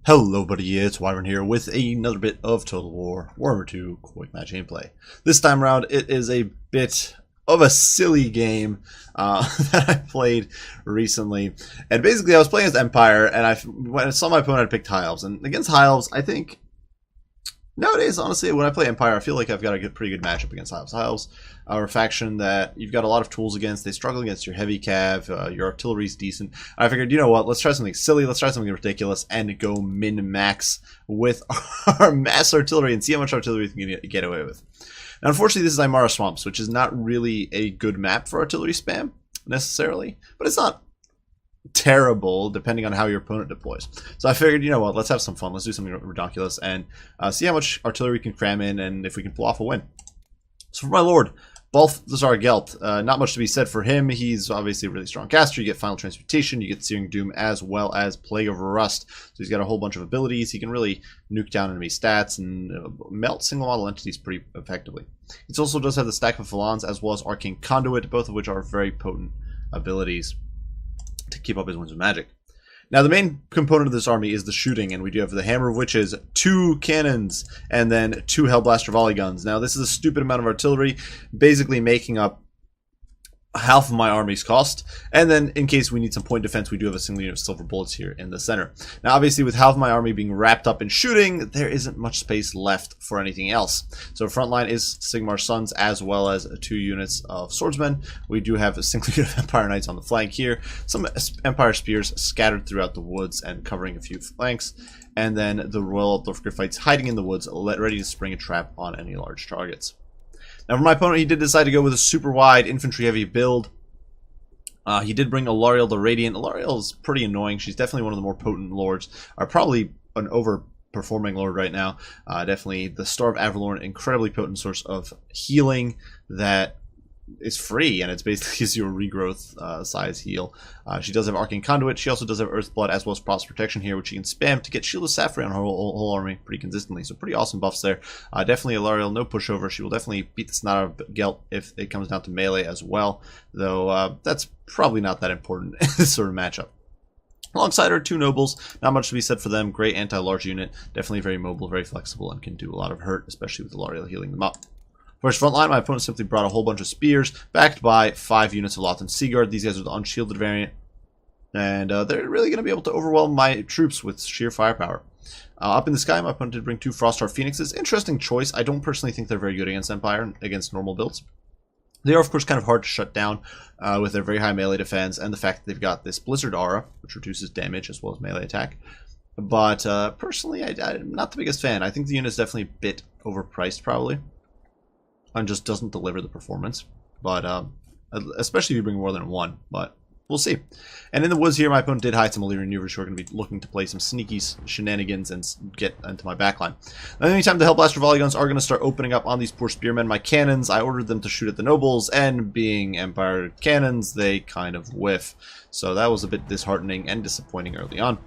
Hello buddy, it's Wyvern here with another bit of Total War Warhammer 2 quick match gameplay. This time around it is a bit of a silly game that I played recently. And basically I was playing as Empire and when I saw my opponent I picked High Elves. And against High Elves, I think nowadays, honestly, when I play Empire, I feel like I've got a pretty good matchup against High Elves. High Elves are a faction that you've got a lot of tools against. They struggle against your heavy cav, your artillery's decent. I figured, you know what, let's try something silly, let's try something ridiculous, and go min-max with our mass artillery and see how much artillery we can get away with. Now, unfortunately, this is Aymara Swamps, which is not really a good map for artillery spam, necessarily, but it's not terrible depending on how your opponent deploys. So I figured, you know what, let's have some fun, let's do something ridiculous, and see how much artillery we can cram in, and if we can pull off a win. So for my lord, Balthazar Gelt, not much to be said for him. He's obviously a really strong caster. You get Final Transmutation, you get Searing Doom, as well as Plague of Rust. So he's got a whole bunch of abilities. He can really nuke down enemy stats and melt single model entities pretty effectively. It also does have the Stack of Phalons as well as Arcane Conduit, both of which are very potent abilities to keep up his Winds of Magic. Now, the main component of this army is the shooting, and we do have the Hammer of Witches, 2 cannons, and then 2 Hellblaster volley guns. Now, this is a stupid amount of artillery, basically making up half of my army's cost. And then, in case we need some point defense, we do have a single unit of silver bullets here in the center. Now, obviously, with half of my army being wrapped up in shooting, there isn't much space left for anything else. So, front line is Sigmar's Sons, as well as 2 units of swordsmen. We do have a single unit of Empire Knights on the flank here. Some Empire Spears scattered throughout the woods and covering a few flanks. And then the Royal Dwarf Griffites hiding in the woods, ready to spring a trap on any large targets. Now, for my opponent, he did decide to go with a super wide infantry-heavy build. He did bring Alariel the Radiant. Alariel is pretty annoying. She's definitely one of the more potent lords. Probably an overperforming lord right now. Definitely the Star of Avalorn, incredibly potent source of healing that is free, and it's basically gives you a regrowth size heal. She does have Arcane Conduit. She also does have Earthblood as well as Frost Protection here, which you can spam to get Shield of Saffron on her whole army pretty consistently. So pretty awesome buffs there. Definitely Alariel, no pushover. She will definitely beat the snot out of Gelt if it comes down to melee as well, though that's probably not that important in this sort of matchup. Alongside her, 2 nobles, not much to be said for them. Great anti-large unit, definitely very mobile, very flexible, and can do a lot of hurt, especially with Alariel healing them up. For his front line, my opponent simply brought a whole bunch of spears, backed by 5 units of Lothran Seaguard. These guys are the unshielded variant, and they're really going to be able to overwhelm my troops with sheer firepower. Up in the sky, my opponent did bring 2 Frostheart Phoenixes. Interesting choice. I don't personally think they're very good against Empire, against normal builds. They are, of course, kind of hard to shut down with their very high melee defense, and the fact that they've got this Blizzard Aura, which reduces damage as well as melee attack. But personally, I'm not the biggest fan. I think the unit is definitely a bit overpriced, probably, and just doesn't deliver the performance, but especially if you bring more than 1, but we'll see. And in the woods here, my opponent did hide some Illyrian Reavers who are going to be looking to play some sneaky shenanigans and get into my backline. Now, in the meantime, the Hellblaster volley guns are going to start opening up on these poor spearmen. My cannons, I ordered them to shoot at the nobles, and being Empire cannons, they kind of whiff. So that was a bit disheartening and disappointing early on.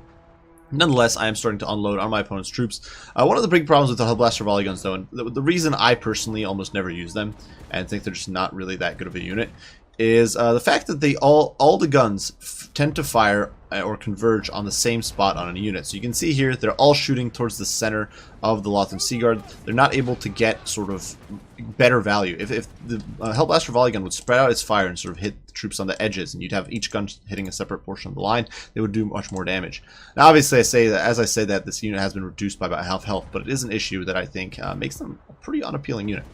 Nonetheless, I am starting to unload on my opponent's troops. One of the big problems with the Hellblaster volley guns, though, and the reason I personally almost never use them and think they're just not really that good of a unit, is the fact that they all the guns tend to fire or converge on the same spot on a unit. So you can see here, they're all shooting towards the center of the Lothran Seaguard. They're not able to get sort of better value. If the Hellblaster volley gun would spread out its fire and sort of hit the troops on the edges, and you'd have each gun hitting a separate portion of the line, they would do much more damage. Now, obviously, as I say that, this unit has been reduced by about half health, but it is an issue that I think makes them a pretty unappealing unit.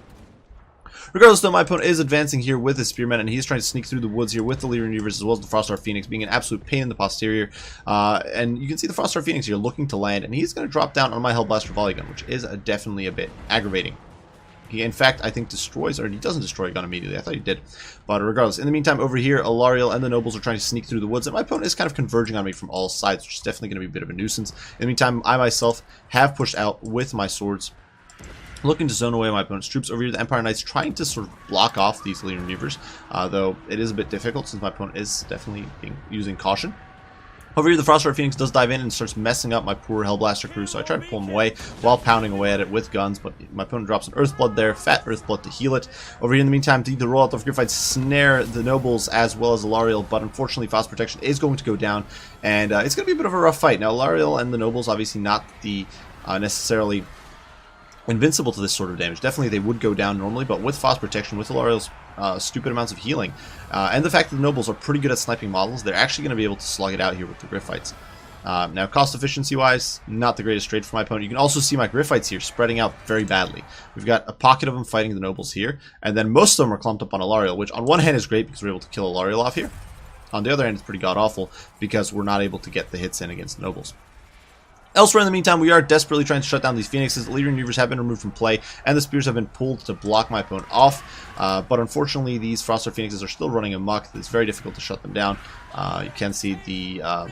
Regardless, though, my opponent is advancing here with his spearmen, and he's trying to sneak through the woods here with the Illyrian Reavers as well as the Frostheart Phoenix, being an absolute pain in the posterior. And you can see the Frostheart Phoenix here looking to land, and he's going to drop down on my Hellblaster volley gun, which is definitely a bit aggravating. He, in fact, I think destroys, or he doesn't destroy a gun immediately. I thought he did. But regardless, in the meantime, over here, Alariel and the nobles are trying to sneak through the woods, and my opponent is kind of converging on me from all sides, which is definitely going to be a bit of a nuisance. In the meantime, I myself have pushed out with my swords, looking to zone away my opponent's troops. Over here, the Empire Knights trying to sort of block off these Illyrian Reavers, though it is a bit difficult since my opponent is definitely using caution. Over here, the Frostwire Phoenix does dive in and starts messing up my poor Hellblaster crew, so I try to pull him away while pounding away at it with guns, but my opponent drops an Earthblood there, fat Earthblood to heal it. Over here in the meantime, the Royal of Gryphites snare the Nobles as well as Alariel, but unfortunately Frost Protection is going to go down, and it's going to be a bit of a rough fight. Now, Alariel and the Nobles, obviously not the necessarily invincible to this sort of damage. Definitely they would go down normally, but with Frost Protection, with Alariel's stupid amounts of healing, and the fact that the Nobles are pretty good at sniping models, they're actually going to be able to slug it out here with the Gryphites. Now, cost efficiency wise, not the greatest trade for my opponent. You can also see my Gryphites here spreading out very badly. We've got a pocket of them fighting the Nobles here, and then most of them are clumped up on Alariel, which on one hand is great because we're able to kill Alariel off here. On the other hand, it's pretty god-awful because we're not able to get the hits in against the Nobles. Elsewhere in the meantime, we are desperately trying to shut down these Phoenixes. The Legion Reavers have been removed from play, and the Spears have been pulled to block my opponent off. But unfortunately, these Frostwire Phoenixes are still running amok. It's very difficult to shut them down. You can see the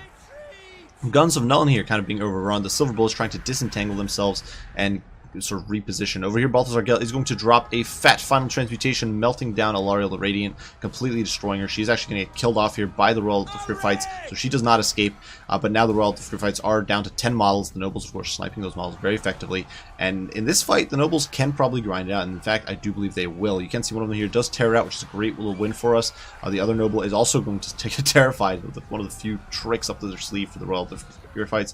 Guns of Nuln here kind of being overrun. The Silver Bullets trying to disentangle themselves and sort of reposition. Over here, Balthazar Gelt is going to drop a fat final transmutation, melting down Alariel the Radiant, completely destroying her. She's actually going to get killed off here by the Royal of Gryphites, so she does not escape. But now the Royal of Gryphites are down to 10 models. The Nobles, of course, sniping those models very effectively. And in this fight, the Nobles can probably grind it out. And in fact, I do believe they will. You can see one of them here does tear it out, which is a great little win for us. The other Noble is also going to take a terrified with one of the few tricks up to their sleeve for the Royal of Gryphites.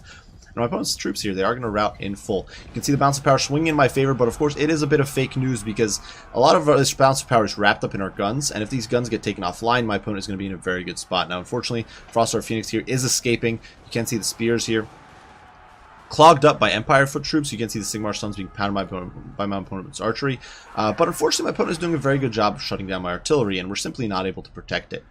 And my opponent's troops here, they are going to rout in full. You can see the bounce of power swinging in my favor, but of course it is a bit of fake news because a lot of this bounce of power is wrapped up in our guns, and if these guns get taken offline, my opponent is going to be in a very good spot. Now, unfortunately, Frostwire Phoenix here is escaping. You can see the spears here clogged up by Empire foot troops. You can see the Sigmar Suns being pounded by my opponent's archery. But unfortunately, my opponent is doing a very good job of shutting down my artillery, and we're simply not able to protect it.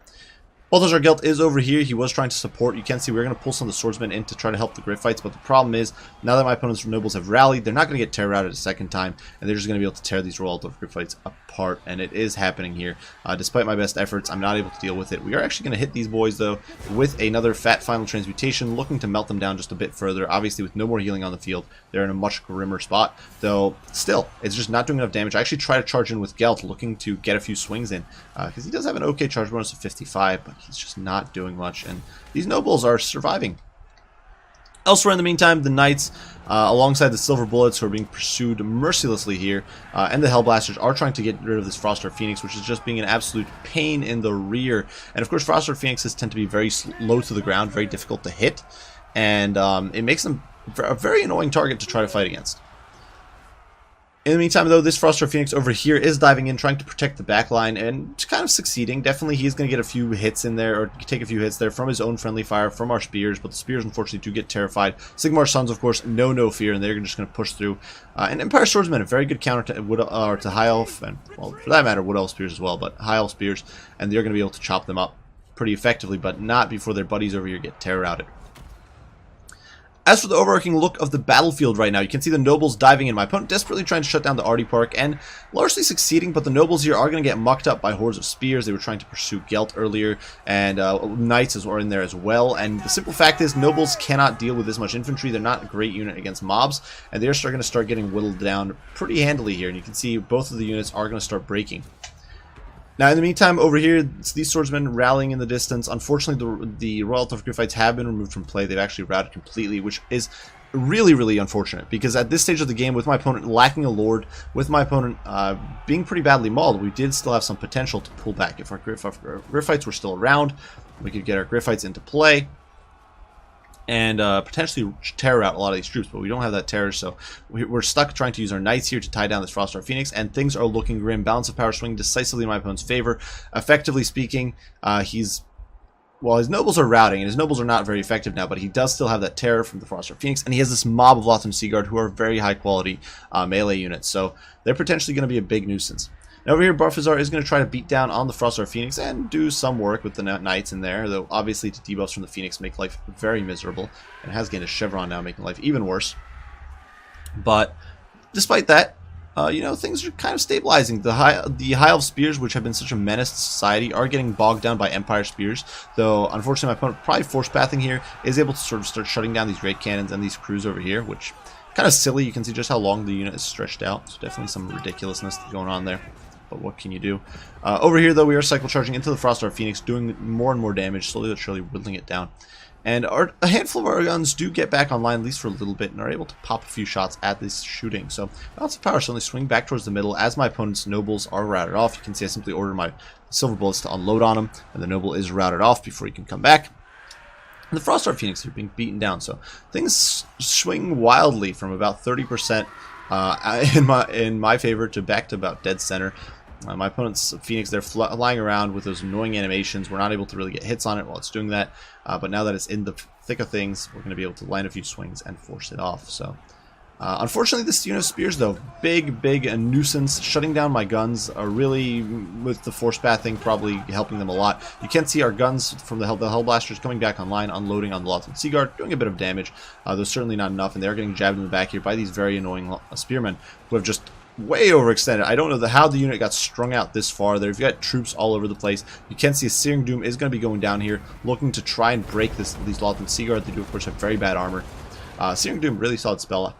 Balthazar Gelt is over here. He was trying to support. You can see we're going to pull some of the swordsmen in to try to help the Gryphites, but the problem is, now that my opponent's Nobles have rallied, they're not going to get terror-routed a second time, and they're just going to be able to tear these Royal of Gryphites apart, and it is happening here. Despite my best efforts, I'm not able to deal with it. We are actually going to hit these boys, though, with another fat final transmutation, looking to melt them down just a bit further. Obviously, with no more healing on the field, they're in a much grimmer spot, though still, it's just not doing enough damage. I actually try to charge in with Gelt, looking to get a few swings in, because he does have an okay charge bonus of 55, but he's just not doing much, and these Nobles are surviving. Elsewhere in the meantime, the Knights, alongside the Silver Bullets, who are being pursued mercilessly here, and the Hellblasters are trying to get rid of this Frostwire Phoenix, which is just being an absolute pain in the rear. And of course, Frostwire Phoenixes tend to be very low to the ground, very difficult to hit, and it makes them a very annoying target to try to fight against. In the meantime, though, this Frostwire Phoenix over here is diving in, trying to protect the backline, and kind of succeeding. Definitely, he's going to get a few hits in there, or take a few hits there from his own friendly fire, from our spears, but the spears, unfortunately, do get terrified. Sigmar Suns, of course, no fear, and they're just going to push through. And Empire Swordsmen, a very good counter to High Elf, and, well, for that matter, Wood Elf Spears as well, but High Elf Spears, and they're going to be able to chop them up pretty effectively, but not before their buddies over here get terror-routed. As for the overarching look of the battlefield right now, you can see the Nobles diving in. My opponent desperately trying to shut down the Artie Park and largely succeeding, but the Nobles here are going to get mucked up by hordes of spears. They were trying to pursue Gelt earlier, and Knights are in there as well. And the simple fact is, Nobles cannot deal with this much infantry. They're not a great unit against mobs, and they're going to start getting whittled down pretty handily here. And you can see both of the units are going to start breaking. Now, in the meantime, over here, it's these swordsmen rallying in the distance. Unfortunately, the Royal of Gryphites have been removed from play. They've actually routed completely, which is really, really unfortunate. Because at this stage of the game, with my opponent lacking a Lord, with my opponent being pretty badly mauled, we did still have some potential to pull back. If our Gryphites were still around, we could get our Gryphites into play and potentially terror out a lot of these troops, but we don't have that terror, so we're stuck trying to use our Knights here to tie down this Frostwire Phoenix, and things are looking grim. Balance of power swing decisively in my opponent's favor. Effectively speaking, well, his Nobles are routing, and his Nobles are not very effective now, but he does still have that terror from the Frostwire Phoenix, and he has this mob of Lothran Seaguard who are very high-quality melee units, so they're potentially going to be a big nuisance. Now over here, Balthazar is going to try to beat down on the Frostwire Phoenix and do some work with the Knights in there, though obviously the debuffs from the Phoenix make life very miserable, and has gained a Chevron now, making life even worse. But despite that, you know, things are kind of stabilizing. The High Elf Spears, which have been such a menace to society, are getting bogged down by Empire Spears, though unfortunately my opponent, probably Force Pathing here, is able to sort of start shutting down these Great Cannons and these crews over here, which kind of silly. You can see just how long the unit is stretched out, so definitely some ridiculousness going on there. But what can you do? Over here, though, we are cycle charging into the Frostwire Phoenix, doing more and more damage, slowly but surely whittling it down. And a handful of our guns do get back online, at least for a little bit, and are able to pop a few shots at this shooting. So balance of power suddenly swing back towards the middle as my opponent's nobles are routed off. You can see I simply order my silver bullets to unload on him, and the noble is routed off before he can come back. And the Frostheart Phoenix are being beaten down, so things swing wildly from about 30% in my favor to back to about dead center. My opponent's Phoenix, they're flying around with those annoying animations. We're not able to really get hits on it while it's doing that. But now that it's in the thick of things, we're going to be able to land a few swings and force it off. So, unfortunately, this unit of spears, though, big a nuisance. Shutting down my guns are really, with the force pathing, probably helping them a lot. You can see our guns from the Hellblasters coming back online, unloading on the Lothran Seaguard, doing a bit of damage. Though certainly not enough, and they're getting jabbed in the back here by these very annoying spearmen who have just way overextended. I don't know how the unit got strung out this far. They've got troops all over the place. You can see a Searing Doom is going to be going down here, looking to try and break these Lothran Seaguard. They do, of course, have very bad armor. Searing Doom, really solid spell.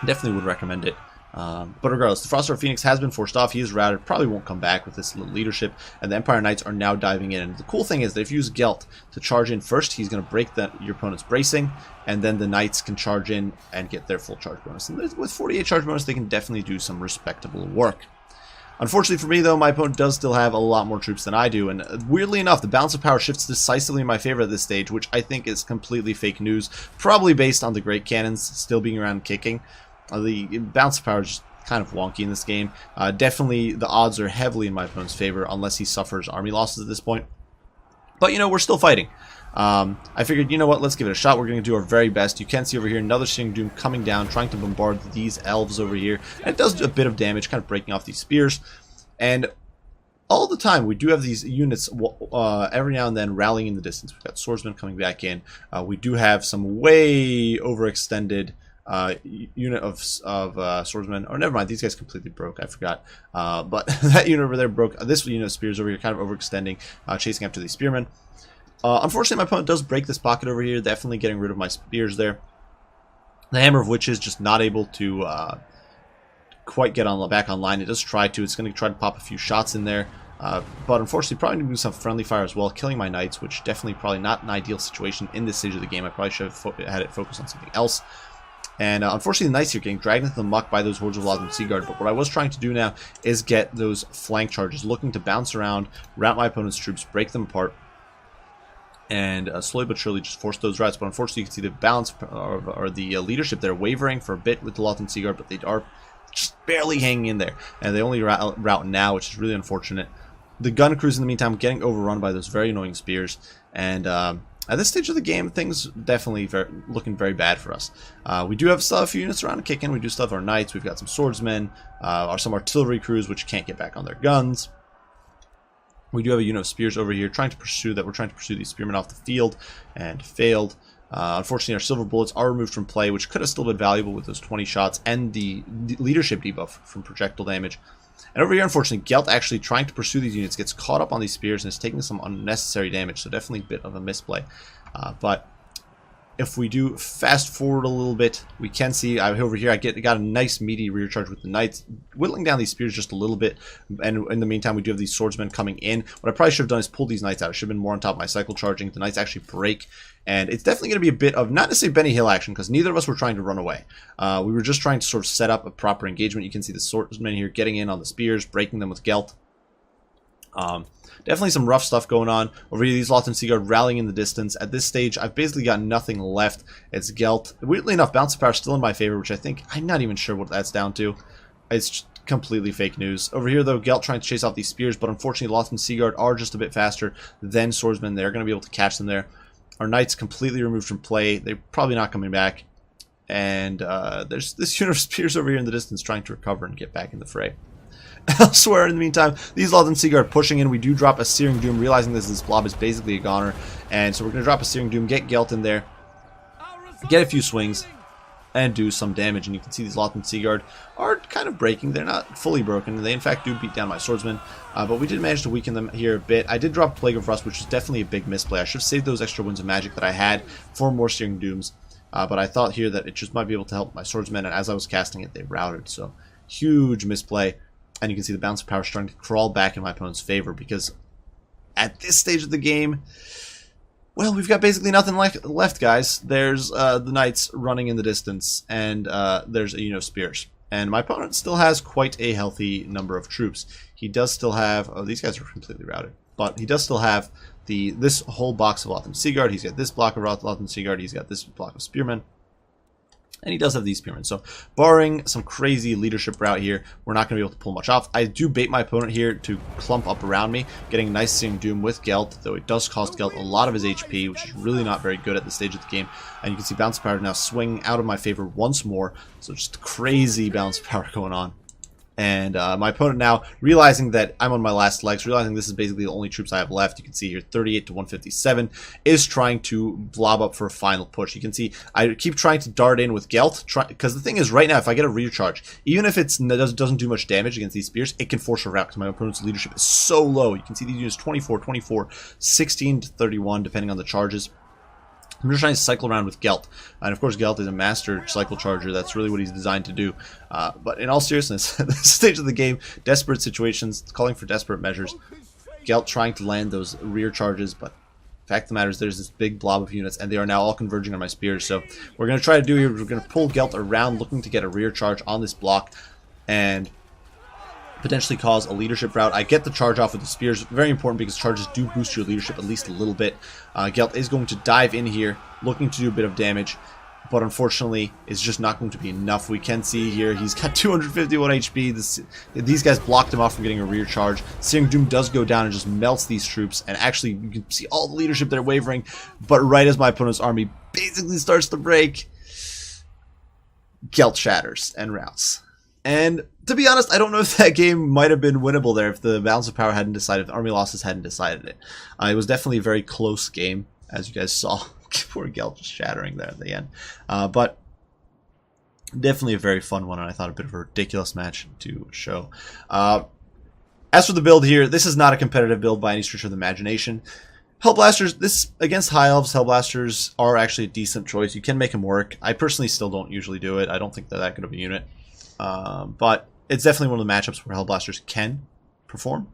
Definitely would recommend it. But regardless, the Frostheart Phoenix has been forced off. He is routed. Probably won't come back with this little leadership. And the Empire Knights are now diving in. And the cool thing is that if you use Gelt to charge in first, he's going to break your opponent's bracing. And then the Knights can charge in and get their full charge bonus. And with 48 charge bonus, they can definitely do some respectable work. Unfortunately for me, though, my opponent does still have a lot more troops than I do. And weirdly enough, the balance of power shifts decisively in my favor at this stage, which I think is completely fake news. Probably based on the Great Cannons still being around and kicking. The balance of power is just kind of wonky in this game. Definitely the odds are heavily in my opponent's favor unless he suffers army losses at this point. But, you know, we're still fighting. I figured, you know what, let's give it a shot. We're going to do our very best. You can see over here another Searing Doom coming down, trying to bombard these elves over here. And it does a bit of damage, kind of breaking off these spears. And all the time, we do have these units every now and then rallying in the distance. We've got swordsmen coming back in. We do have some way overextended unit of swordsmen. Or never mind, these guys completely broke. I forgot. But that unit over there broke. This unit of spears over here kind of overextending, chasing after these spearmen. Unfortunately, my opponent does break this pocket over here, definitely getting rid of my spears there. The Hammer of Witches just not able to quite get back online. It does try to. It's going to try to pop a few shots in there. But unfortunately, probably going to do some friendly fire as well, killing my Knights, which definitely probably not an ideal situation in this stage of the game. I probably should have had it focus on something else. And unfortunately, the Knights here getting dragged into the muck by those hordes of Lothran Seaguard. But what I was trying to do now is get those flank charges, looking to bounce around, rout my opponent's troops, break them apart, and slowly but surely just force those routes. But unfortunately, you can see the balance or the leadership there wavering for a bit with the Lothran Seaguard, but they are just barely hanging in there. And they only route now, which is really unfortunate. The gun crews, in the meantime, getting overrun by those very annoying spears. And at this stage of the game, things definitely looking very bad for us. We do have still a few units around to kick in. We do still have our Knights. We've got some swordsmen, some artillery crews, which can't get back on their guns. We do have a unit of spears over here trying to pursue that. We're trying to pursue these spearmen off the field and failed. Unfortunately, our silver bullets are removed from play, which could have still been valuable with those 20 shots and the leadership debuff from projectile damage. And over here, unfortunately, Gelt actually trying to pursue these units gets caught up on these spears and is taking some unnecessary damage. So definitely a bit of a misplay. But if we do fast forward a little bit, we can see over here I got a nice meaty rear charge with the Knights, whittling down these spears just a little bit. And in the meantime, we do have these swordsmen coming in. What I probably should have done is pull these Knights out. I should have been more on top of my cycle charging. The Knights actually break. And it's definitely going to be a bit of, not necessarily Benny Hill action, because neither of us were trying to run away. We were just trying to sort of set up a proper engagement. You can see the swordsmen here getting in on the spears, breaking them with Gelt. Definitely some rough stuff going on. Over here, these Lothran Seaguard rallying in the distance. At this stage, I've basically got nothing left. It's Gelt. Weirdly enough, bounce of power still in my favor, which I think, I'm not even sure what that's down to. It's just completely fake news. Over here, though, Gelt trying to chase off these spears, but unfortunately, Lothran Seaguard are just a bit faster than swordsmen. They're going to be able to catch them there. Our Knights completely removed from play. They're probably not coming back. And there's this unit of spears over here in the distance trying to recover and get back in the fray. Elsewhere, in the meantime, these Lothran Seaguard pushing in. We do drop a Searing Doom, realizing this blob is basically a goner. And so we're going to drop a Searing Doom, get Gelt in there, get a few swings, and do some damage. And you can see these Lothran Seaguard are kind of breaking. They're not fully broken. They, in fact, do beat down my swordsmen. But we did manage to weaken them here a bit. I did drop Plague of Rust, which is definitely a big misplay. I should have saved those extra Winds of Magic that I had for more Searing Dooms. But I thought here that it just might be able to help my swordsmen. And as I was casting it, they routed. So, huge misplay. And you can see the bounce of power starting to crawl back in my opponent's favor, because at this stage of the game, Well, we've got basically nothing left, guys. There's the knights running in the distance, and there's spears. And my opponent still has quite a healthy number of troops. He does still have... Oh, these guys are completely routed. But he does still have this whole box of Lotham Seaguard. He's got this block of Lotham Seaguard. He's got this block of Spearmen. And he does have these Spearmen. So, barring some crazy leadership route here, we're not going to be able to pull much off. I do bait my opponent here to clump up around me, getting a nice Seeing Doom with Gelt, though it does cost Gelt a lot of his HP, which is really not very good at this stage of the game. And you can see Bounce Power now swing out of my favor once more. So, just crazy Bounce Power going on. And my opponent now, realizing that I'm on my last legs, realizing this is basically the only troops I have left, you can see here 38 to 157, is trying to blob up for a final push. You can see I keep trying to dart in with Gelt, because the thing is, right now, if I get a rear charge, even if it doesn't do much damage against these spears, it can force a rout, because my opponent's leadership is so low. You can see these units 24, 24, 16 to 31, depending on the charges. I'm just trying to cycle around with Gelt. And of course, Gelt is a master cycle charger. That's really what he's designed to do. But in all seriousness, at this stage of the game, desperate situations, calling for desperate measures. Gelt trying to land those rear charges, but the fact of the matter is there's this big blob of units, and they are now all converging on my spears. So we're going to try to do here, we're going to pull Gelt around, looking to get a rear charge on this block, and potentially cause a leadership rout. I get the charge off with the spears. Very important because charges do boost your leadership at least a little bit. Gelt is going to dive in here, looking to do a bit of damage, but unfortunately, it's just not going to be enough. We can see here he's got 251 HP. These guys blocked him off from getting a rear charge. Searing Doom does go down and just melts these troops, and actually you can see all the leadership there wavering, but right as my opponent's army basically starts to break, Gelt shatters and routs. And to be honest, I don't know if that game might have been winnable there if the balance of power hadn't decided, if the army losses hadn't decided it. It was definitely a very close game, as you guys saw. Poor Gelt just shattering there at the end. But definitely a very fun one, and I thought a bit of a ridiculous match to show. As for the build here, this is not a competitive build by any stretch of the imagination. Hellblasters, this against High Elves, Hellblasters are actually a decent choice. You can make them work. I personally still don't usually do it. I don't think they're that good of a unit. But it's definitely one of the matchups where Hellblasters can perform.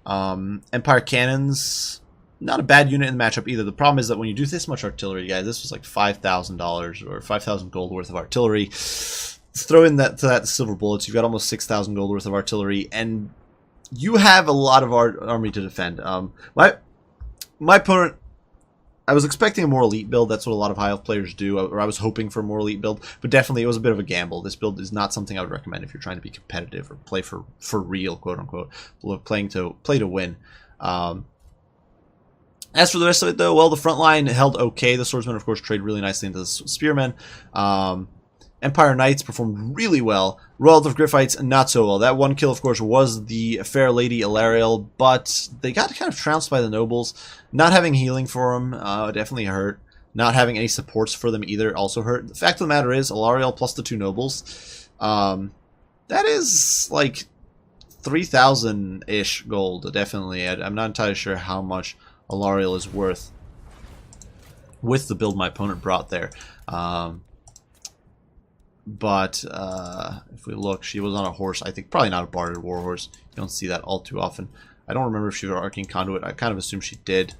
Empire Cannons, not a bad unit in the matchup either. The problem is that when you do this much artillery, guys, this was like $5,000 or 5,000 gold worth of artillery. Throw in that silver bullets, you've got almost 6,000 gold worth of artillery, and you have a lot of army to defend. My opponent, I was expecting a more elite build. That's what a lot of High Elf players do, or I was hoping for a more elite build, but definitely it was a bit of a gamble. This build is not something I would recommend if you're trying to be competitive or play for real, quote unquote, play to win. As for the rest of it, though, well, the front line held okay. The swordsmen, of course, trade really nicely into the spearmen. Empire Knights performed really well. Royal of Griffites, not so well. That one kill, of course, was the Fair Lady Ilariel, but they got kind of trounced by the nobles. Not having healing for them definitely hurt. Not having any supports for them either also hurt. The fact of the matter is, Ilariel plus the two nobles, that is like 3,000-ish gold, definitely. I'm not entirely sure how much Ilariel is worth with the build my opponent brought there. But if we look, she was on a horse. I think probably not a barded warhorse. You don't see that all too often. I don't remember if she was an Arcane Conduit. I kind of assume she did.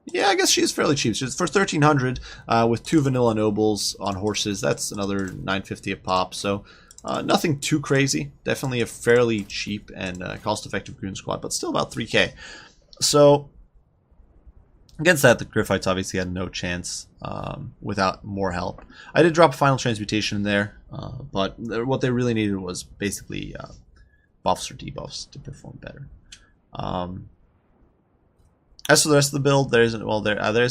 Yeah, I guess she is fairly cheap. She's for 1,300 with two vanilla nobles on horses. That's another 950 a pop. So nothing too crazy. Definitely a fairly cheap and cost-effective goon squad, but still about 3k. So against that, the Griffites obviously had no chance without more help. I did drop a final transmutation in there, but what they really needed was basically buffs or debuffs to perform better. As for the rest of the build, there isn't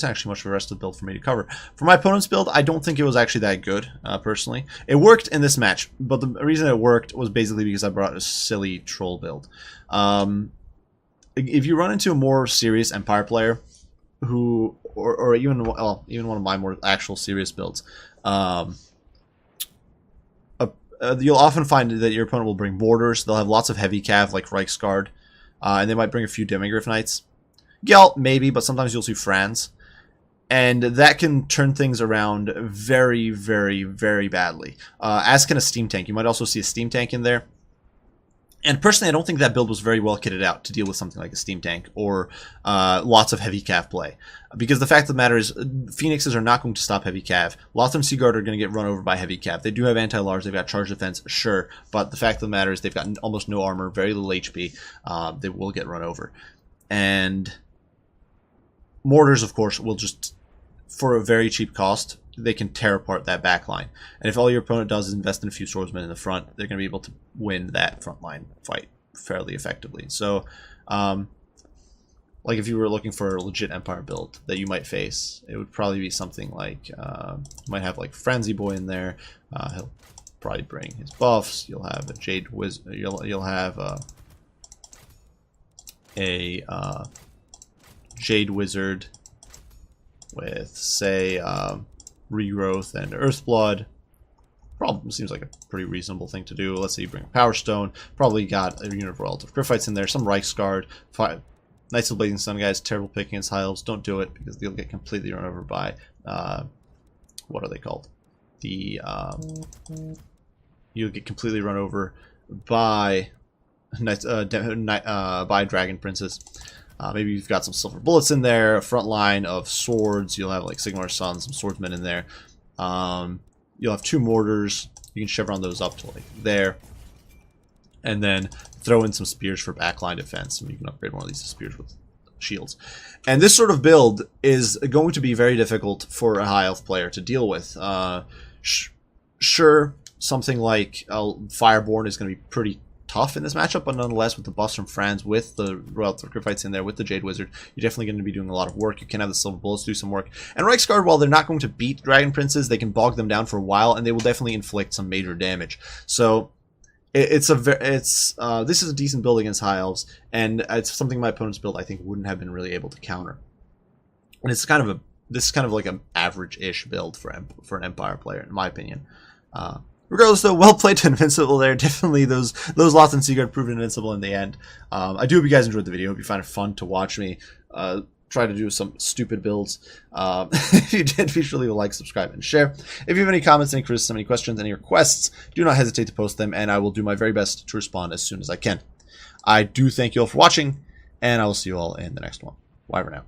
actually much of the rest of the build for me to cover. For my opponent's build, I don't think it was actually that good, personally. It worked in this match, but the reason it worked was basically because I brought a silly troll build. If you run into a more serious Empire player, who or even one of my more actual serious builds, you'll often find that your opponent will bring borders. They'll have lots of heavy cav like Reichsguard, and they might bring a few Demigryph Knights. Gelt maybe, but sometimes you'll see Franz, and that can turn things around very, very, very badly. As can a steam tank. You might also see a steam tank in there. And personally, I don't think that build was very well kitted out to deal with something like a steam tank or lots of heavy cav play. Because the fact of the matter is, Phoenixes are not going to stop heavy cav. Lothar and Seaguard are going to get run over by heavy cav. They do have anti-large, they've got charge defense, sure. But the fact of the matter is they've got almost no armor, very little HP. They will get run over. And mortars, of course, will just, for a very cheap cost, they can tear apart that back line. And if all your opponent does is invest in a few swordsmen in the front, they're going to be able to win that front line fight fairly effectively. So, like if you were looking for a legit Empire build that you might face, it would probably be something like, you might have like Frenzy Boy in there. He'll probably bring his buffs. You'll have a Jade Wizard. You'll have a Jade Wizard with, say, Regrowth and Earthblood. Probably seems like a pretty reasonable thing to do. Let's say you bring a Power Stone. Probably got a unit of Relative Griffites in there. Some Reichsguard. Knights of the Blazing Sun guys. Terrible pick against High Elves. Don't do it because they'll get completely run over by what are they called? The you'll get completely run over by by Dragon Princes. Maybe you've got some silver bullets in there, a front line of swords. You'll have like Sigmar's Son, some swordsmen in there. You'll have 2 mortars. You can chevron those up to like there. And then throw in some spears for backline defense. And you can upgrade one of these to spears with shields. And this sort of build is going to be very difficult for a high elf player to deal with. Sure, something like Fireborn is going to be pretty tough in this matchup, but nonetheless, with the buffs from Franz, with the Royal Sacrifice in there, with the Jade Wizard, you're definitely going to be doing a lot of work. You can have the Silver Bullets do some work. And Reichsguard, while they're not going to beat Dragon Princes, they can bog them down for a while, and they will definitely inflict some major damage. So this is a decent build against High Elves, and it's something my opponent's build I think wouldn't have been really able to counter. And this is kind of like an average-ish build for an Empire player, in my opinion. Regardless, though, well played to Invincible there. Definitely those Lothar and Seaguard proved invincible in the end. I do hope you guys enjoyed the video. Hope you find it fun to watch me try to do some stupid builds. If you did, be sure to leave a like, subscribe, and share. If you have any comments, any criticism, any questions, any requests, do not hesitate to post them, and I will do my very best to respond as soon as I can. I do thank you all for watching, and I will see you all in the next one. Bye for now.